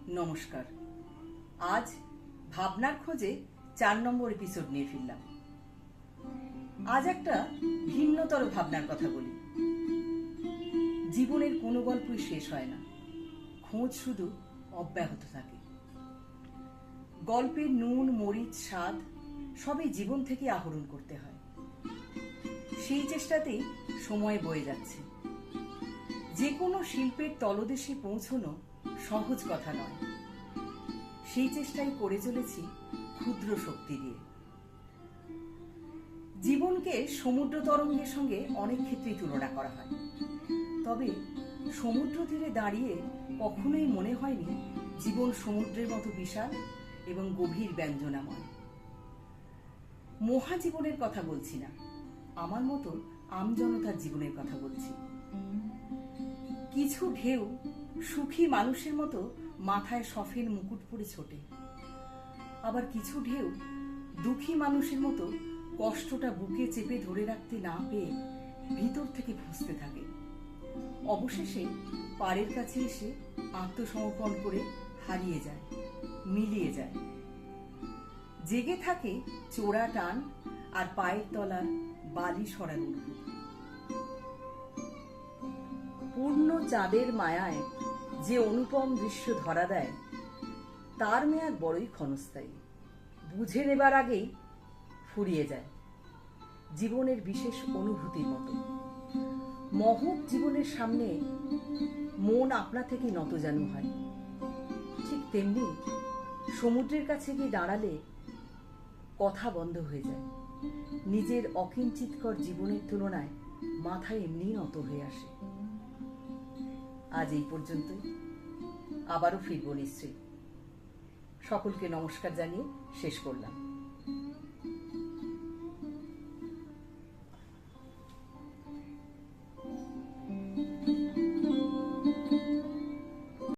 নমস্কার। আজ ভাবনার খোঁজে 4 নম্বর এপিসোড নিয়ে ফিরলাম। আজ একটা ভিন্নতর ভাবনার কথা বলি। জীবনের কোনো গল্পই শেষ হয় না, খোঁজ শুধু অব্যাহত থাকে। গল্পের নুন, মরিচ, স্বাদ সবই জীবন থেকে আহরণ করতে হয়। সেই চেষ্টাতেই সময় বয়ে যাচ্ছে। যে কোনো শিল্পের তলদেশে পৌঁছানো সহজ কথা নয়। সেই চেষ্টাই করে চলেছি ক্ষুদ্র শক্তি দিয়ে। জীবনকে সমুদ্র তরঙ্গের সঙ্গে অনেক ক্ষেত্রেই তুলনা করা হয়, তবে সমুদ্র তীরে দাঁড়িয়ে কখনোই মনে হয়নি জীবন সমুদ্রের মতো বিশাল এবং গভীর ব্যঞ্জনাময়। মহাজীবনের কথা বলছি না, আমার মতো আমজনতার জীবনের কথা বলছি। কিছু ঢেউ সুখী মানুষের মতো মাথায় সফেদ মুকুট পরে ছোটে, আবার কিছু ঢেউ দুঃখী মানুষের মতো কষ্টটা বুকে চেপে ধরে রাখতে না পেয়ে ভিতর থেকে ফুঁসতে থাকে। অবশেষে পাড়ের কাছে এসে আত্মসমর্পণ করে হারিয়ে যায়, মিলিয়ে যায়। জেগে থাকে চোরা টান আর পায়ের তলার বালি সরার অনুভূতি। পূর্ণ চাঁদের মায়ায় যে অনুপম দৃশ্য ধরা দেয়, তার মেয়াদ বড়ই ক্ষণস্থায়ী। বুঝে নেবার আগেই ফুরিয়ে যায়, জীবনের বিশেষ অনুভূতির মতো। মহৎ জীবনের সামনে মন আপনা থেকে নতজানু হয়। ঠিক তেমনি সমুদ্রের কাছে গিয়ে দাঁড়ালে কথা বন্ধ হয়ে যায়। নিজের অকিঞ্চিতকর জীবনের তুলনায় মাথা এমনিই নত হয়ে আসে। আজ এই পর্যন্তই, আবারও ফিরব নিশ্চয়ই। সকলকে নমস্কার জানিয়ে শেষ করলাম।